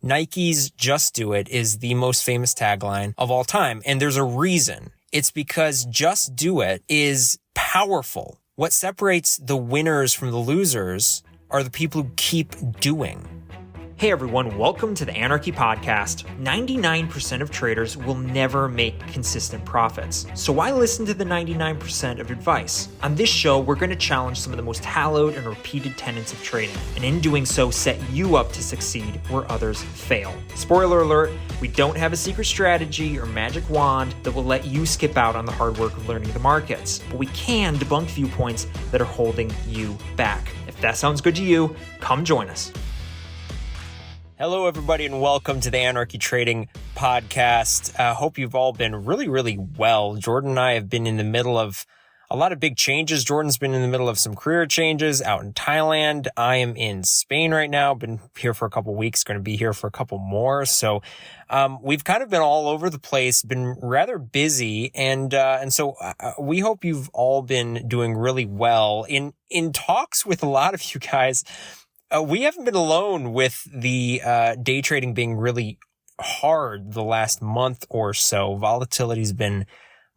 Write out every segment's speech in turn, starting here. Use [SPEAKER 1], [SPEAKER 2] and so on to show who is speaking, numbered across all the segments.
[SPEAKER 1] Nike's "Just Do It" is the most famous tagline of all time, and there's a reason. It's because "Just Do It" is powerful. What separates the winners from the losers are the people who keep doing. Hey everyone, welcome to the Anarchy Podcast. 99% of traders will never make consistent profits. So why listen to the 99% of advice? On this show, we're going to challenge some of the most hallowed and repeated tenets of trading, and in doing so, set you up to succeed where others fail. Spoiler alert, we don't have a secret strategy or magic wand that will let you skip out on the hard work of learning the markets, but we can debunk viewpoints that are holding you back. If that sounds good to you, come join us. Hello, everybody, and welcome to the Anarchy Trading Podcast. Hope you've all been really well. Jordan and I have been in the middle of a lot of big changes. Jordan's been in the middle of some career changes out in Thailand. I am in Spain right now. Been here for a couple weeks, going to be here for a couple more. So we've kind of been all over the place, been rather busy, and so we hope you've all been doing really well. In talks with a lot of you guys, we haven't been alone with the day trading being really hard the last month or so. Volatility's been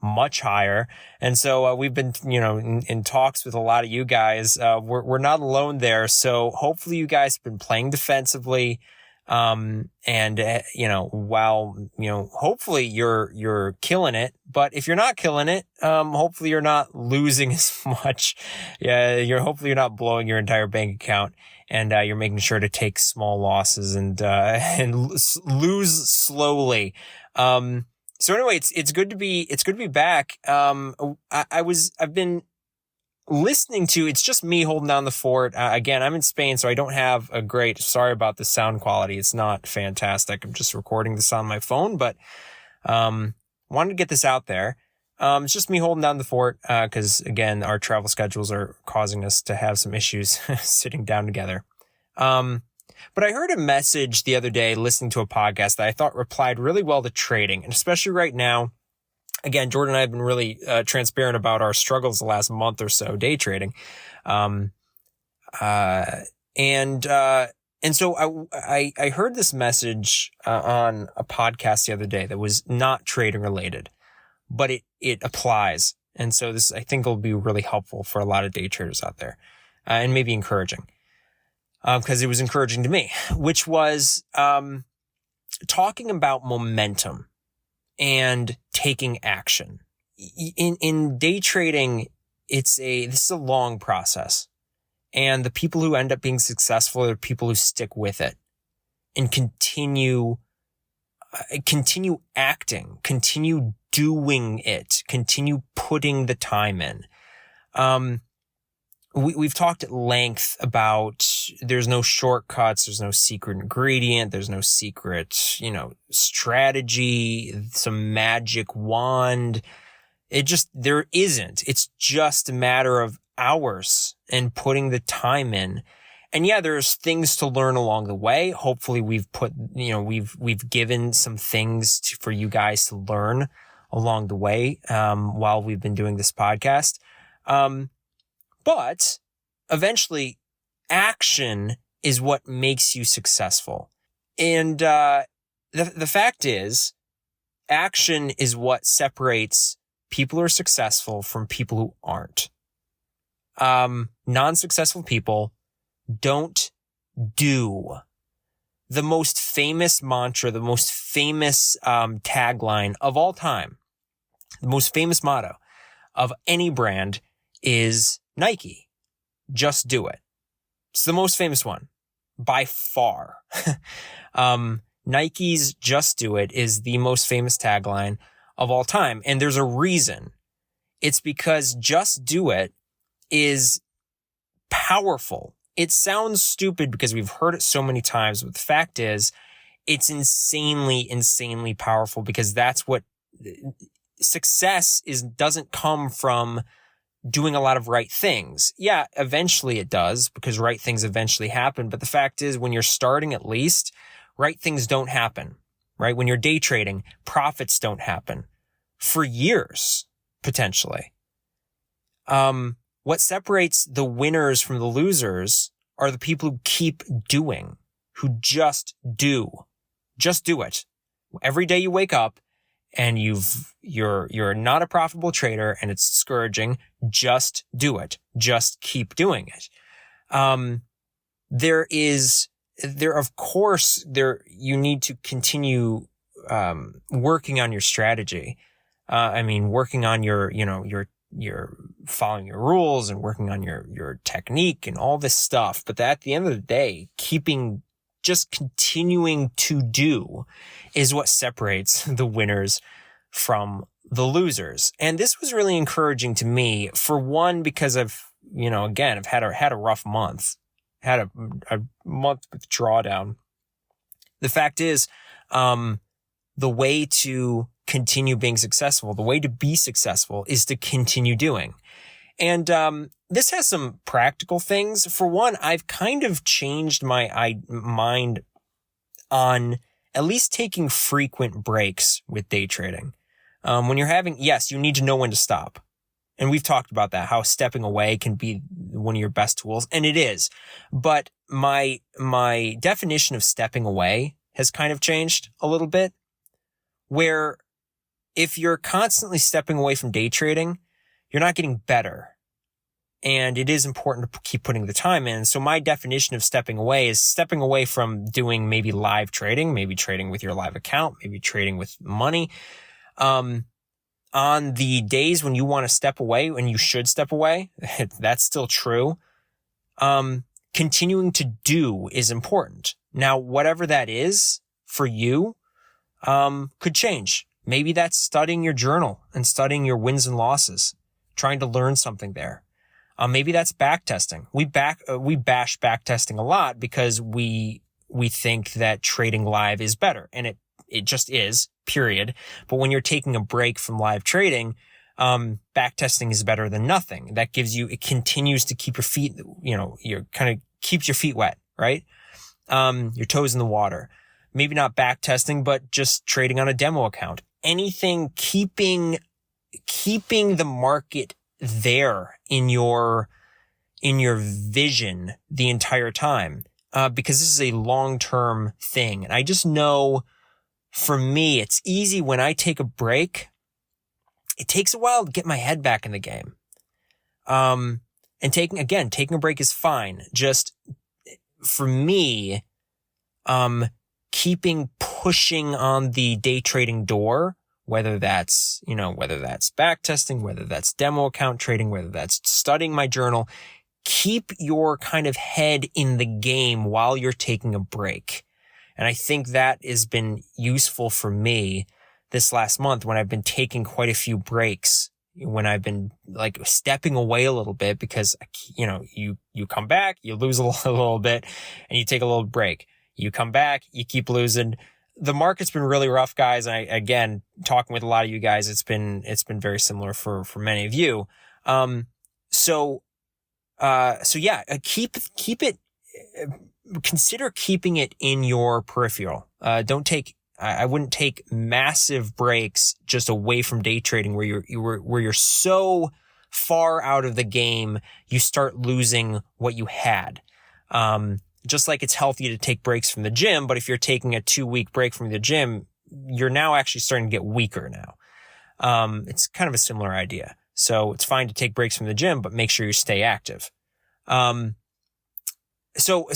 [SPEAKER 1] much higher. And so we've been, in talks with a lot of you guys. We're not alone there. So hopefully you guys have been playing defensively. While, hopefully you're killing it. But if you're not killing it, hopefully you're not losing as much. Yeah, hopefully you're not blowing your entire bank account. And you're making sure to take small losses and lose slowly. So anyway, it's good to be back. I've been listening to, it's just me holding down the fort. Again, I'm in Spain, so I don't have sorry about the sound quality. It's not fantastic. I'm just recording this on my phone, but wanted to get this out there. It's just me holding down the fort, cause again, our travel schedules are causing us to have some issues sitting down together. But I heard a message the other day listening to a podcast that I thought replied really well to trading, and especially right now. Again, Jordan and I have been really transparent about our struggles the last month or so day trading. And so I heard this message on a podcast the other day that was not trading related, but it applies. And so this, I think, will be really helpful for a lot of day traders out there, and maybe encouraging. Because it was encouraging to me, which was talking about momentum and taking action. In day trading, this is a long process, and the people who end up being successful are people who stick with it and continue acting, continue doing it, continue putting the time in. We've talked at length about there's no shortcuts, there's no secret ingredient, there's no secret, strategy, some magic wand. There isn't. It's just a matter of hours and putting the time in. And yeah, there's things to learn along the way. Hopefully we've given some things for you guys to learn along the way, while we've been doing this podcast. But eventually, action is what makes you successful. And the fact is, action is what separates people who are successful from people who aren't. Non-successful people don't do. The most famous mantra, the most famous tagline of all time, the most famous motto of any brand is Nike. Just do it. It's the most famous one by far. Nike's "Just Do It" is the most famous tagline of all time. And there's a reason. It's because "Just Do It" is powerful. It sounds stupid because we've heard it so many times, but the fact is it's insanely powerful, because that's what success is. Doesn't come from doing a lot of right things. Yeah, eventually it does, because right things eventually happen. But the fact is, when you're starting, at least, right things don't happen, right? When you're day trading, profits don't happen for years, potentially. What separates the winners from the losers are the people who keep doing, who just do. Just do it. Every day you wake up and you're not a profitable trader and it's discouraging, just do it. Just keep doing it. Of course, you need to continue, working on your strategy. Working on your following your rules and working on your technique and all this stuff. But at the end of the day, continuing to do is what separates the winners from the losers. And this was really encouraging to me, for one, because I've had a rough month, had a month with drawdown. The fact is, the way to continue being successful, the way to be successful is to continue doing. And this has some practical things. For one, I've kind of changed my mind on at least taking frequent breaks with day trading. When you're you need to know when to stop. And we've talked about that, how stepping away can be one of your best tools. And it is. But my definition of stepping away has kind of changed a little bit, where if you're constantly stepping away from day trading, you're not getting better. And it is important to keep putting the time in. So my definition of stepping away is stepping away from doing maybe live trading, maybe trading with your live account, maybe trading with money. On the days when you want to step away, when you should step away, that's still true. Continuing to do is important. Now, whatever that is for you, could change. Maybe that's studying your journal and studying your wins and losses, trying to learn something there. Maybe that's backtesting. We bash backtesting a lot because we think that trading live is better, and it just is, period. But when you're taking a break from live trading, backtesting is better than nothing. That it continues to keep your feet, keeps your feet wet, right? Your toes in the water. Maybe not backtesting, but just trading on a demo account. Anything keeping the market there in your vision the entire time, because this is a long-term thing. And I just know, for me, it's easy when I take a break. It takes a while to get my head back in the game. And taking a break is fine. Just for me, keeping pushing on the day trading door, whether that's backtesting, whether that's demo account trading, whether that's studying my journal, keep your kind of head in the game while you're taking a break. And I think that has been useful for me this last month, when I've been taking quite a few breaks, when I've been like stepping away a little bit, because, you come back, you lose a little bit, and you take a little break. You come back, you keep losing. The market's been really rough, guys. And again, talking with a lot of you guys, it's been very similar for many of you. Keep it, consider keeping it in your peripheral. I wouldn't take massive breaks just away from day trading where you're so far out of the game, you start losing what you had. Just like it's healthy to take breaks from the gym, but if you're taking a 2-week break from the gym, you're now actually starting to get weaker now. It's kind of a similar idea. So it's fine to take breaks from the gym, but make sure you stay active. So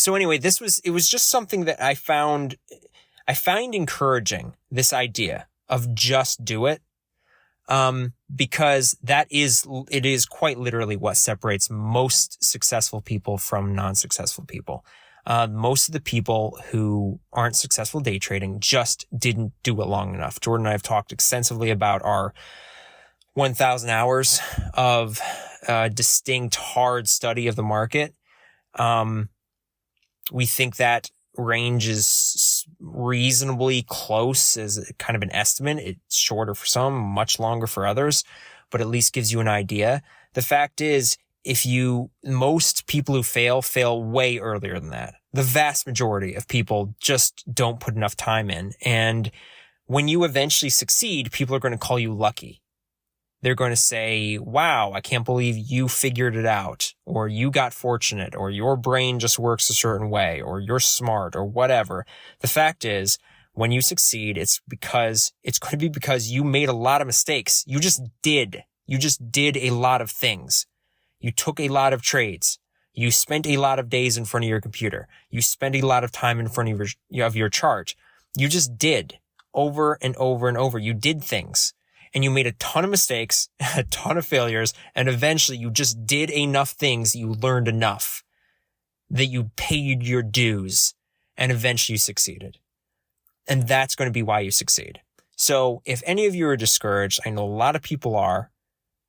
[SPEAKER 1] anyway, it was just something that I find encouraging, this idea of just do it. Because it is quite literally what separates most successful people from non-successful people. Most of the people who aren't successful day trading just didn't do it long enough. Jordan and I have talked extensively about our 1,000 hours of distinct hard study of the market. We think that range is reasonably close as kind of an estimate. It's shorter for some, much longer for others, but at least gives you an idea. The fact is, most people who fail way earlier than that. The vast majority of people just don't put enough time in. And when you eventually succeed, people are going to call you lucky. They're going to say, wow, I can't believe you figured it out, or you got fortunate, or your brain just works a certain way, or you're smart, or whatever. The fact is, when you succeed, it's going to be because you made a lot of mistakes. You just did a lot of things. You took a lot of trades. You spent a lot of days in front of your computer. You spent a lot of time in front of your chart. You just did over and over and over. You did things and you made a ton of mistakes, a ton of failures. And eventually you just did enough things. You learned enough that you paid your dues and eventually you succeeded. And that's going to be why you succeed. So if any of you are discouraged, I know a lot of people are,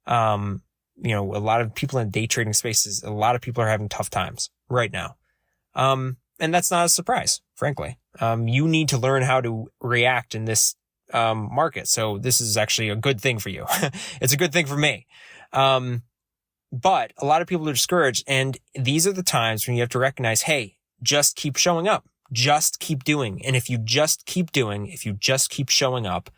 [SPEAKER 1] a lot of people in day trading spaces, a lot of people are having tough times right now. And that's not a surprise, frankly. You need to learn how to react in this, market. So this is actually a good thing for you. It's a good thing for me. But a lot of people are discouraged, and these are the times when you have to recognize, hey, just keep showing up. Just keep doing. And if you just keep doing, if you just keep showing up,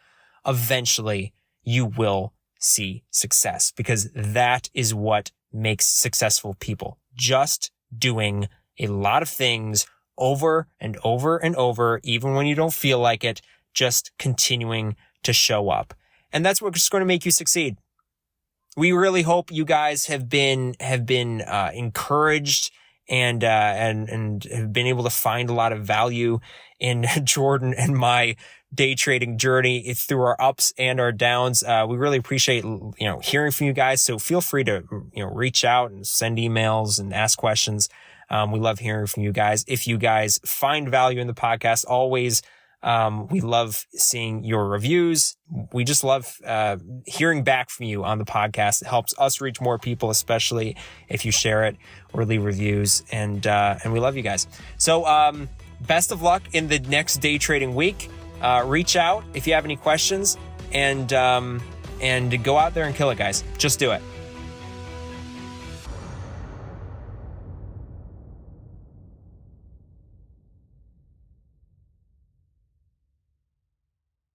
[SPEAKER 1] eventually you will see success, because that is what makes successful people. Just doing a lot of things over and over and over, even when you don't feel like it, just continuing to show up. And that's what's going to make you succeed. We really hope you guys have been encouraged and have been able to find a lot of value in Jordan and my day trading journey through our ups and our downs. We really appreciate, hearing from you guys. So feel free to, reach out and send emails and ask questions. We love hearing from you guys. If you guys find value in the podcast, always, we love seeing your reviews. We just love, hearing back from you on the podcast. It helps us reach more people, especially if you share it or leave reviews. And we love you guys. So, best of luck in the next day trading week. Reach out if you have any questions, and go out there and kill it, guys. Just do it.